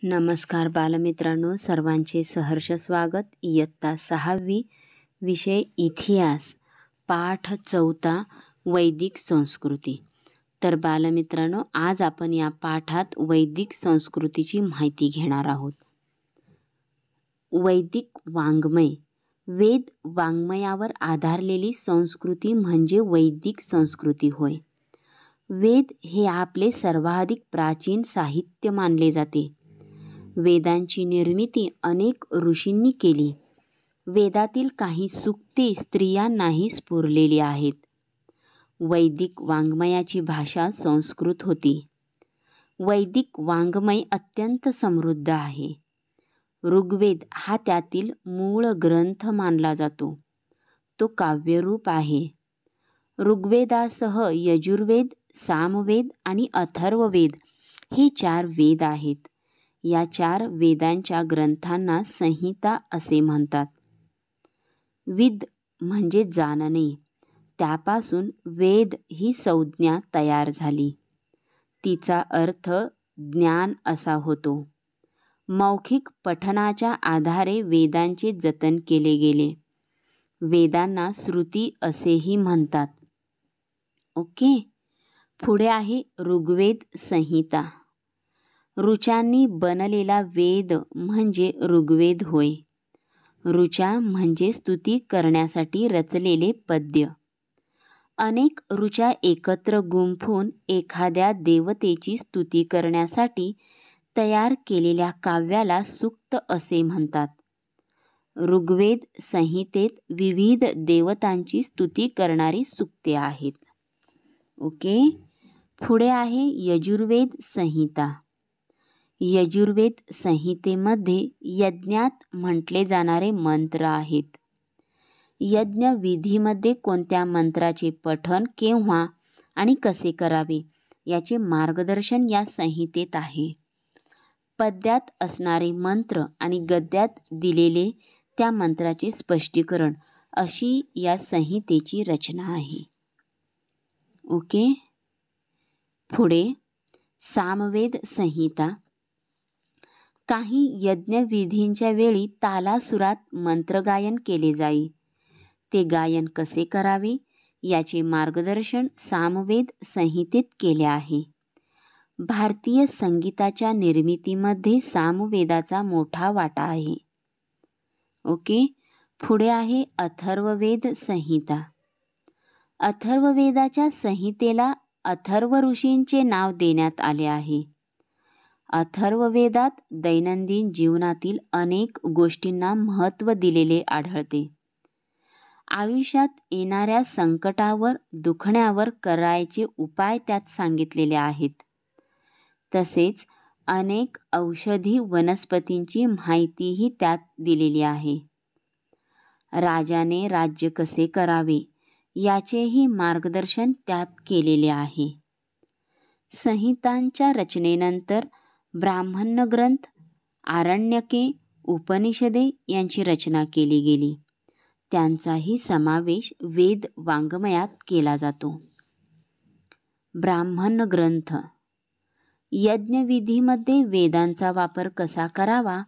नमस्कार बालमित्रांनो, सर्वांचे सहर्ष स्वागत. इयत्ता 6वी, विषय इतिहास, पाठ 4 वैदिक संस्कृती. तर बालमित्रांनो, आज आपण या पाठात वैदिक संस्कृतीची माहिती घेणार आहोत. वैदिक वाङ्मय, वेद वाङ्मयावर आधारलेली संस्कृती म्हणजे वैदिक संस्कृती होय. वेद हे आपले सर्वाधिक प्राचीन साहित्य मानले जाते. वेदांची निर्मिती अनेक ऋषींनी केली. वेदातील काही सूक्ते स्त्रियांनाही स्फुरलेली आहेत. वैदिक वाङ्मयाची भाषा संस्कृत होती. वैदिक वाङ्मय अत्यंत समृद्ध आहे. ऋग्वेद हा त्यातील मूळ ग्रंथ मानला जातो. तो काव्यरूप आहे. ऋग्वेदासह यजुर्वेद, सामवेद आणि अथर्ववेद हे 4 वेद आहेत. या 4 वेदांच्या ग्रंथांना संहिता असे म्हणतात. विद म्हणजे जाणणे. त्यापासून वेद ही संज्ञा तयार झाली. तिचा अर्थ ज्ञान असा होतो. मौखिक पठणाच्या आधारे वेदांचे जतन केले गेले. वेदांना श्रुती असेही म्हणतात. ओके. पुढे आहे ऋग्वेद संहिता. ऋचांनी बनलेला वेद म्हणजे ऋग्वेद होय. ऋचा म्हणजे स्तुती करण्यासाठी रचलेले पद्य. अनेक ऋचा एकत्र गुंफून एखाद्या देवतेची स्तुती करण्यासाठी तयार केलेल्या काव्याला सूक्त असे म्हणतात. ऋग्वेद संहितेत विविध देवतांची स्तुती करणारी सूक्ते आहेत. ओके. पुढे आहे यजुर्वेद संहिता. यजुर्वेद संहितेमध्ये यज्ञात म्हटले जाणारे मंत्र आहेत. यज्ञ विधीमध्ये कोणत्या मंत्राचे पठण केव्हा आणि कसे करावे याचे मार्गदर्शन या संहितेत आहे. पद्यात असणारे मंत्र आणि गद्यात दिलेले त्या मंत्राचे स्पष्टीकरण अशी या संहितेची रचना आहे. ओके. पुढे सामवेद संहिता. काही यज्ञविधींच्या वेळी तालासुरात मंत्रगायन केले जाई. ते गायन कसे करावे याचे मार्गदर्शन सामवेद संहितेत केले आहे. भारतीय संगीताच्या निर्मितीमध्ये सामवेदाचा मोठा वाटा आहे. ओके. पुढे आहे अथर्ववेद संहिता. अथर्ववेदाच्या संहितेला अथर्व ऋषींचे नाव देण्यात आले आहे. अथर्ववेदात दैनंदिन जीवनातील अनेक गोष्टींना महत्त्व दिलेले आढळते. आयुष्यात येणाऱ्या संकटावर, दुखण्यावर करायचे उपाय त्यात सांगितलेले आहेत. तसेच अनेक औषधी वनस्पतींची माहितीही त्यात दिलेली आहे. राजाने राज्य कसे करावे याचेही मार्गदर्शन त्यात केलेले आहे. संहितांच्या रचनेनंतर ब्राह्मण ग्रंथ, आरण्यके, उपनिषदे यांची रचना केली गेली. त्यांचाही समावेश वेद वाङ्मयात केला जातो. ब्राह्मण ग्रंथ. यज्ञविधीमध्ये वेदांचा वापर कसा करावा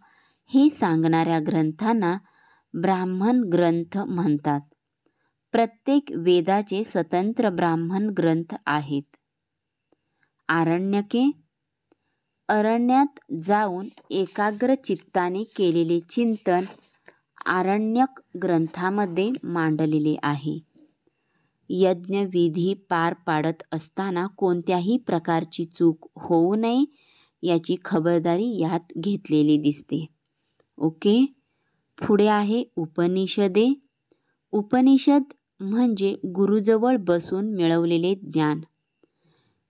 हे सांगणाऱ्या ग्रंथांना ब्राह्मण ग्रंथ म्हणतात. प्रत्येक वेदाचे स्वतंत्र ब्राह्मण ग्रंथ आहेत. आरण्यके. अरण्यात जाऊन एकाग्र चित्ताने केलेले चिंतन आरण्यक ग्रंथामध्ये मांडलेले आहे. यज्ञविधी पार पाडत असताना कोणत्याही प्रकारची चूक होऊ नये याची खबरदारी यात घेतलेली दिसते. ओके. पुढे आहे उपनिषदे. उपनिषद म्हणजे गुरुजवळ बसून मिळवलेले ज्ञान.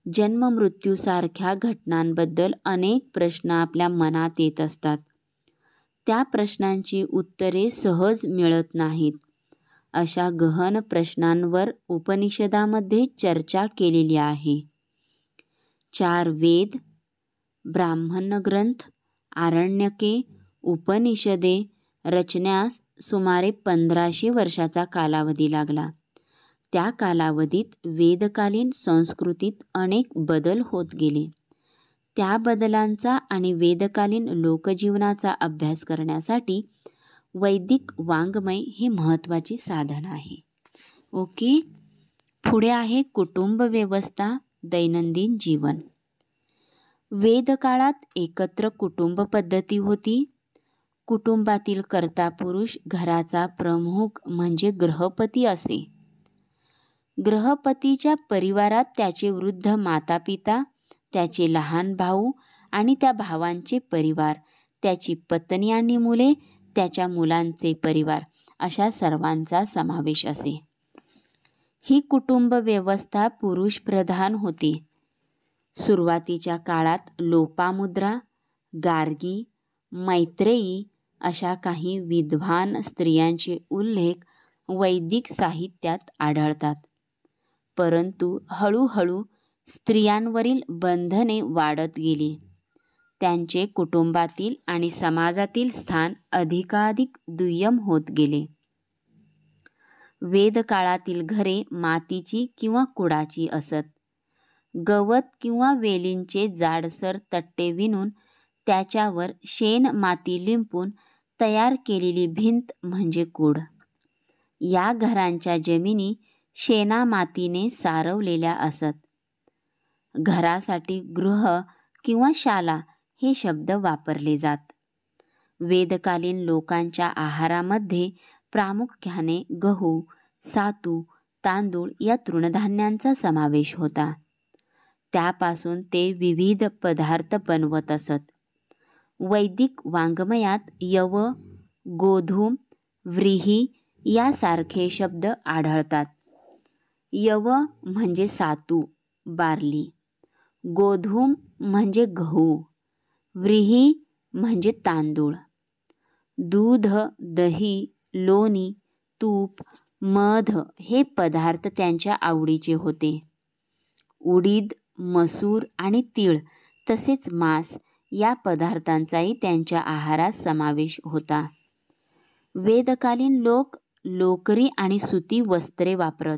जन्ममृत्यूसारख्या घटनांबद्दल अनेक प्रश्न आपल्या मनात येत असतात. त्या प्रश्नांची उत्तरे सहज मिळत नाहीत. अशा गहन प्रश्नांवर उपनिषदामध्ये चर्चा केलेली आहे. 4 वेद, ब्राह्मण ग्रंथ, आरण्यके, उपनिषदे रचण्यास सुमारे 1500 वर्षाचा कालावधी लागला. त्या कालावधीत वेदकालीन संस्कृतीत अनेक बदल होत गेले. त्या बदलांचा आणि वेदकालीन लोकजीवनाचा अभ्यास करण्यासाठी वैदिक वाङ्मय हे महत्त्वाचे साधन आहे. ओके. पुढे आहे कुटुंब व्यवस्था, दैनंदिन जीवन. वेदकाळात एकत्र कुटुंब पद्धती होती. कुटुंबातील कर्ता पुरुष घराचा प्रमुख म्हणजे गृहपती असे. गृहपतीच्या परिवारात त्याचे वृद्ध माता पिता, त्याचे लहान भाऊ आणि त्या भावांचे परिवार, त्याची पत्नी आणि मुले, त्याच्या मुलांचे परिवार अशा सर्वांचा समावेश असे. ही कुटुंब व्यवस्था पुरुष प्रधान होती. सुरुवातीच्या काळात लोपामुद्रा, गार्गी, मैत्रेयी अशा काही विद्वान स्त्रियांचे उल्लेख वैदिक साहित्यात आढळतात. परंतु हळूहळू स्त्रियांवरील बंधने वाढत गेली. त्यांचे कुटुंबातील आणि समाजातील स्थान अधिकाधिक दुय्यम होत गेले. वेदकाळातील घरे मातीची किंवा कुडाची असत. गवत किंवा वेलींचे जाडसर तट्टे विणून त्याच्यावर शेण माती लिंपून तयार केलेली भिंत म्हणजे कूड. या घरांच्या जमिनी शेणामातीने सारवलेल्या असत. घरासाठी गृह किंवा शाला हे शब्द वापरले जात. वेदकालीन लोकांच्या आहारामध्ये प्रामुख्याने गहू, सातू, तांदूळ या तृणधान्यांचा समावेश होता. त्यापासून ते विविध पदार्थ बनवत असत. वैदिक वाङ्मयात यव, गोधूम, व्रीही यासारखे शब्द आढळतात. यव म्हणजे सातू, बार्ली. गोधूम म्हणजे गहू. व्रीही म्हणजे तांदूळ. दूध, दही, लोणी, तूप, मध हे पदार्थ त्यांच्या आवडीचे होते. उडीद, मसूर आणि तीळ तसेच मांस या पदार्थांचाही त्यांच्या आहारात समावेश होता. वेदकालीन लोक लोकरी आणि सुती वस्त्रे वापरत.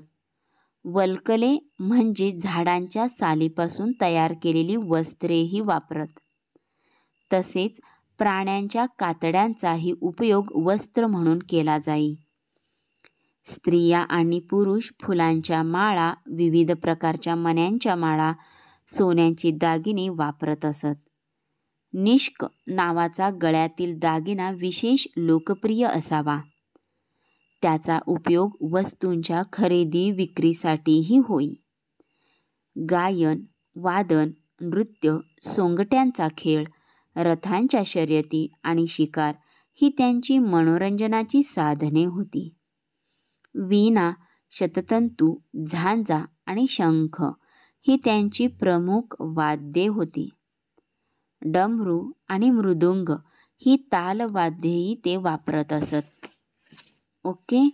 वल्कले म्हणजे झाडांच्या सालीपासून तयार केलेली वस्त्रेही वापरत. तसेच प्राण्यांच्या कातड्यांचाही उपयोग वस्त्र म्हणून केला जाई. स्त्रिया आणि पुरुष फुलांच्या माळा, विविध प्रकारच्या मण्यांच्या माळा, सोन्याची दागिने वापरत असत. निष्क नावाचा गळ्यातील दागिना विशेष लोकप्रिय असावा. त्याचा उपयोग वस्तूंच्या खरेदी विक्रीसाठीही होई. गायन, वादन, नृत्य, सोंगट्यांचा खेळ, रथांच्या शर्यती आणि शिकार ही त्यांची मनोरंजनाची साधने होती. वीणा, शततंतू, झांजा आणि शंख ही त्यांची प्रमुख वाद्ये होती. डमरू आणि मृदुंग ही तालवाद्येही ते वापरत असत. ओके.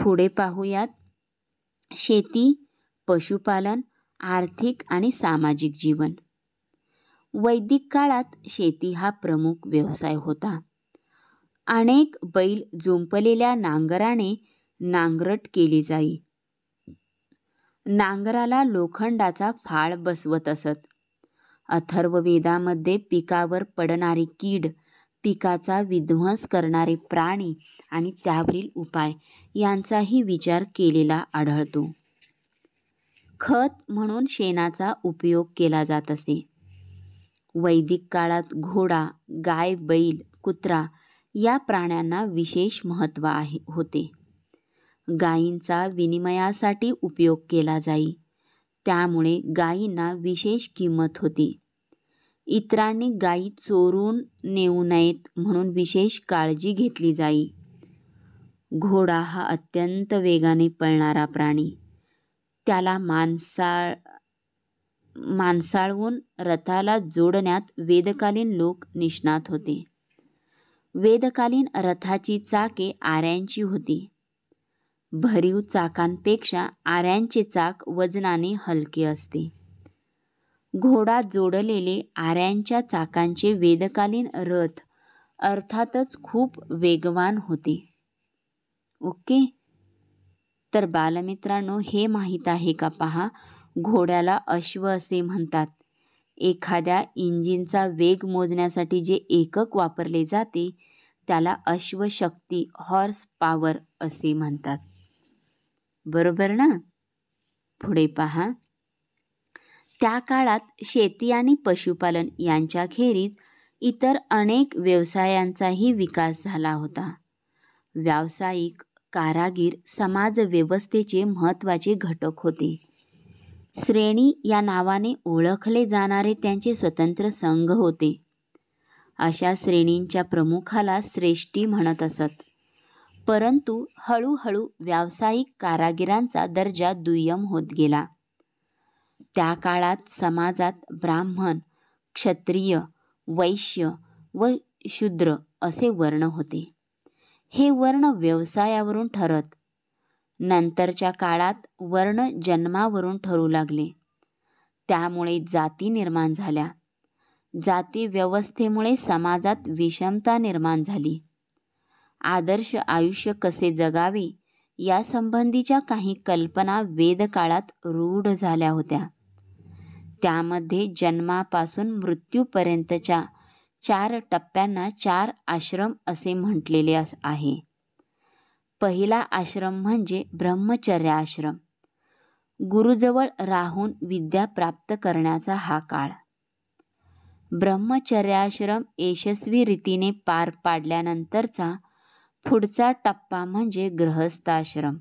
पुढे पाहूयात शेती, पशुपालन, आर्थिक आणि सामाजिक जीवन. वैदिक काळात शेती हा प्रमुख व्यवसाय होता. अनेक बैल जुंपलेल्या नांगराने नांगरट केली जाई. नांगराला लोखंडाचा फाळ बसवत असत. अथर्ववेदामध्ये पिकावर पडणारी कीड, पिकाचा विध्वंस करणारे प्राणी आणि त्यावरील उपाय यांचाही विचार केलेला आढळतो. खत म्हणून शेणाचा उपयोग केला जात असे. वैदिक काळात घोडा, गाय, बैल, कुत्रा या प्राण्यांना विशेष महत्त्व होते. गायींचा विनिमयासाठी उपयोग केला जाई. त्यामुळे गायींना विशेष किंमत होती. इतरांनी गायी चोरून नेऊ नयेत म्हणून विशेष काळजी घेतली जाई. घोडा हा अत्यंत वेगाने पळणारा प्राणी. त्याला माणसाळवून रथाला जोडण्यात वेदकालीन लोक निष्णात होते. वेदकालीन रथाची चाके आऱ्यांची होती. भरीव चाकांपेक्षा आऱ्यांचे चाक वजनाने हलके असते. घोडा जोडलेले आऱ्यांच्या चाकांचे वेदकालीन रथ अर्थातच खूप वेगवान होते. ओके. तर बालमित्रांनो, हे माहीत आहे का पहा, घोड्याला अश्व असे म्हणतात. एखाद्या इंजिनचा वेग मोजण्यासाठी जे एकक वापरले जाते त्याला अश्वशक्ती हॉर्स पॉवर असे म्हणतात. बरोबर ना? पुढे पहा. त्या काळात शेती आणि पशुपालन यांच्याखेरीज इतर अनेक व्यवसायांचाही विकास झाला होता. व्यावसायिक कारागीर समाजव्यवस्थेचे महत्त्वाचे घटक होते. श्रेणी या नावाने ओळखले जाणारे त्यांचे स्वतंत्र संघ होते. अशा श्रेणींच्या प्रमुखाला श्रेष्ठी म्हणत असत. परंतु हळूहळू व्यावसायिक कारागिरांचा दर्जा दुय्यम होत गेला. त्या काळात समाजात ब्राह्मण, क्षत्रिय, वैश्य व शूद्र असे वर्ण होते. हे वर्ण व्यवसायावरून ठरत. नंतरच्या काळात वर्ण जन्मावरून ठरू लागले. त्यामुळे जाती निर्माण झाल्या. जाती व्यवस्थेमुळे समाजात विषमता निर्माण झाली. आदर्श आयुष्य कसे जगावे यासंबंधीच्या काही कल्पना वेदकाळात रूढ झाल्या होत्या. त्यामध्ये जन्मापासून मृत्यूपर्यंतच्या 4 टप्प्यांना 4 आश्रम असे म्हटलेले आहे. पहिला आश्रम म्हणजे ब्रह्मचर्य आश्रम. गुरुजवळ राहून विद्या प्राप्त करण्याचा हा काळ. ब्रह्मचर्याश्रम यशस्वी रीतीने पार पाडल्यानंतरचा पुढचा टप्पा म्हणजे गृहस्थाश्रम.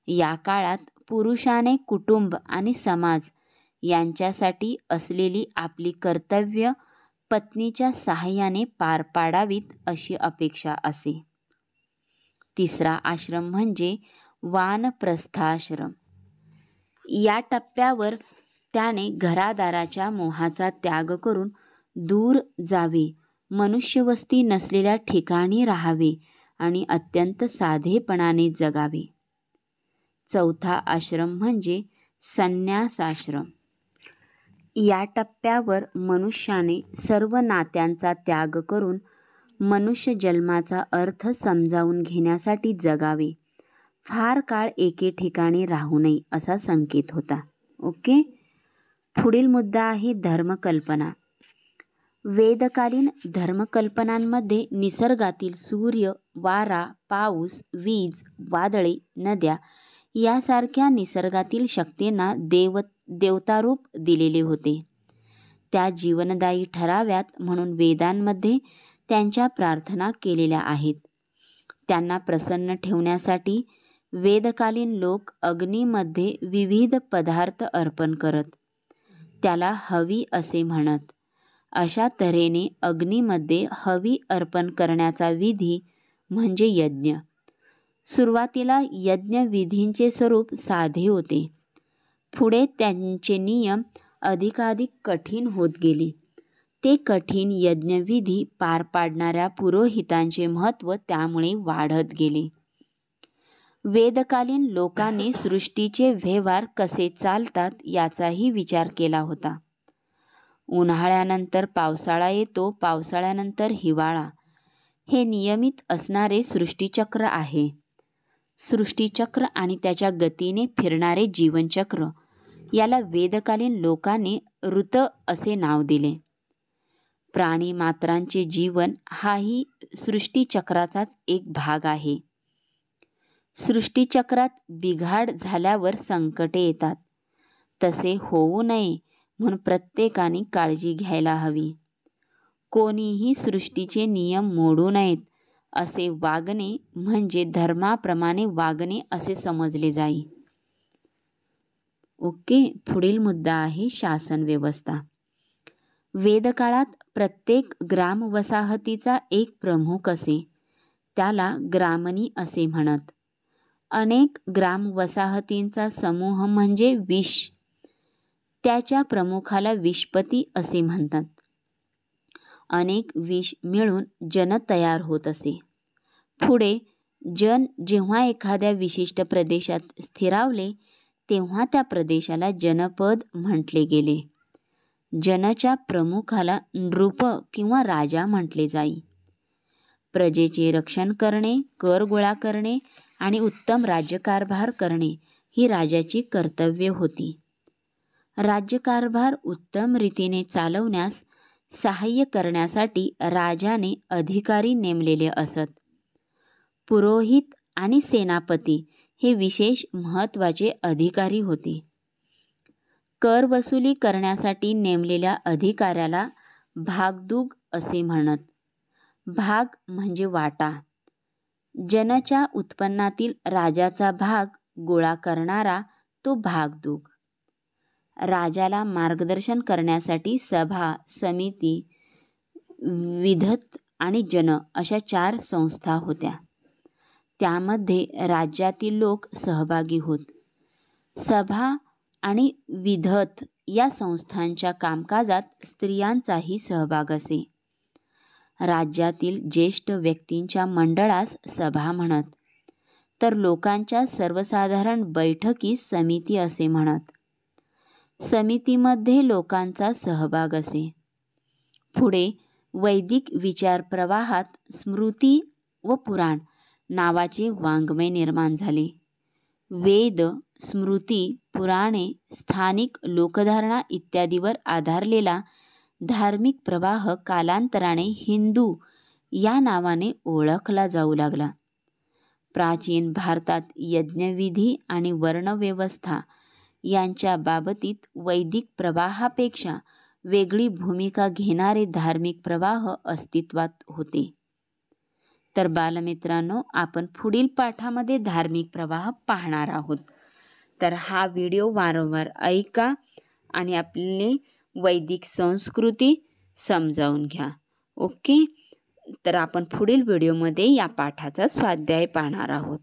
या काळात पुरुषाने कुटुंब आणि समाज यांच्यासाठी असलेली आपली कर्तव्य पत्नीच्या सहाय्याने पार पाडावीत अशी अपेक्षा असे. तिसरा आश्रम म्हणजे वानप्रस्थाश्रम. या टप्प्यावर त्याने घरादाराच्या मोहाचा त्याग करून दूर जावे, मनुष्यवस्ती नसलेल्या ठिकाणी राहावे आणि अत्यंत साधेपणाने जगावे. चौथा आश्रम म्हणजे संन्यासाश्रम. या टप्प्यावर मनुष्याने सर्व नात्यांचा त्याग करून मनुष्य जन्माचा अर्थ समजावून घेण्यासाठी जगावे. फार काळ एके ठिकाणी राहू नये असा संकेत होता. ओके. पुढील मुद्दा आहे धर्मकल्पना. वेदकालीन धर्मकल्पनांमध्ये निसर्गातील सूर्य, वारा, पाऊस, वीज, वादळे, नद्या यासारख्या निसर्गातील शक्तींना देवतारूप दिलेले होते. त्या जीवनदायी ठराव्यात म्हणून वेदांमध्ये त्यांच्या प्रार्थना केलेल्या आहेत. त्यांना प्रसन्न ठेवण्यासाठी वेदकालीन लोक अग्नीमध्ये विविध पदार्थ अर्पण करत. त्याला हवी असे म्हणत. अशा तऱ्हेने अग्नीमध्ये हवी अर्पण करण्याचा विधी म्हणजे यज्ञ. सुरुवातीला यज्ञविधींचे स्वरूप साधे होते. पुढे त्यांचे नियम अधिकाधिक कठीण होत गेले. ते कठीण यज्ञविधी पार पाडणाऱ्या पुरोहितांचे महत्त्व त्यामुळे वाढत गेले. वेदकालीन लोकांनी सृष्टीचे व्यवहार कसे चालतात याचाही विचार केला होता. उन्हाळ्यानंतर पावसाळा येतो, पावसाळ्यानंतर हिवाळा, हे नियमित असणारे सृष्टीचक्र आहे. सृष्टीचक्र आणि त्याच्या गतीने फिरणारे जीवनचक्र याला वेदकालीन लोकांनी ऋत असे नाव दिले. प्राणीमात्रांचे जीवन हाही सृष्टीचक्राचाच एक भाग आहे. सृष्टीचक्रात बिघाड झाल्यावर संकटे येतात. तसे होऊ नये म्हणून प्रत्येकाने काळजी घ्यायला हवी. कोणीही सृष्टीचे नियम मोडू नयेत असे वागणे म्हणजे धर्माप्रमाणे वागणे असे समजले जाई. ओके. पुढील मुद्दा आहे शासन व्यवस्था. वेदकाळात प्रत्येक ग्रामवसाहतीचा एक प्रमुख असे. त्याला ग्रामणी असे म्हणत. अनेक ग्रामवसाहतींचा समूह म्हणजे विश. त्याच्या प्रमुखाला विशपती असे म्हणतात. अनेक विश मिळून जन तयार होत असे. पुढे जन जेव्हा एखाद्या विशिष्ट प्रदेशात स्थिरावले तेव्हा त्या प्रदेशाला जनपद म्हटले गेले. जनच्या प्रमुखाला नृप किंवा राजा म्हटले जाई. प्रजेचे रक्षण करणे, कर गोळा करणे आणि उत्तम राज्यकारभार करणे ही राजाची कर्तव्ये होती. राज्यकारभार उत्तम रीतीने चालवण्यास सहाय्य करण्यासाठी राजाने अधिकारी नेमलेले असत. पुरोहित आणि सेनापती हे विशेष महत्त्वाचे अधिकारी होते. कर वसुली करण्यासाठी नेमलेल्या अधिकाऱ्याला भागदूग असे म्हणत. भाग म्हणजे वाटा. जनाच्या उत्पन्नातील राजाचा भाग गोळा करणारा तो भागदूग. राजाला मार्गदर्शन करण्यासाठी सभा, समिती, विधत आणि जन अशा 4 संस्था होत्या. त्यामध्ये राज्यातील लोक सहभागी होत. सभा आणि विधत या संस्थांच्या कामकाजात स्त्रियांचाही सहभाग असे. राज्यातील ज्येष्ठ व्यक्तींच्या मंडळास सभा म्हणत, तर लोकांच्या सर्वसाधारण बैठकीस समिती असे म्हणत. समितीमध्ये लोकांचा सहभाग असे. पुढे वैदिक विचारप्रवाहात स्मृती व पुराण नावाचे वाङ्मय निर्माण झाले. वेद, स्मृती, पुराणे, स्थानिक लोकधारणा इत्यादीवर आधारलेला धार्मिक प्रवाह कालांतराने हिंदू या नावाने ओळखला जाऊ लागला. प्राचीन भारतात यज्ञविधी आणि वर्णव्यवस्था यांच्या बाबतीत वैदिक प्रवाहापेक्षा वेगळी भूमिका घेणारे धार्मिक प्रवाह अस्तित्वात होते. तर बालमित्रांनो, आपण पुढील पाठामध्ये धार्मिक प्रवाह पाहणार आहोत. तर हा व्हिडिओ वारंवार ऐका आणि आपली वैदिक संस्कृती समजावून घ्या. ओके. तर आपण पुढील व्हिडिओमध्ये या पाठाचा स्वाध्याय पाहणार आहोत.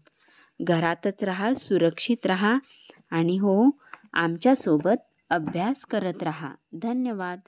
घरातच राहा, सुरक्षित राहा आणि आमच्यासोबत अभ्यास करत राहा. धन्यवाद.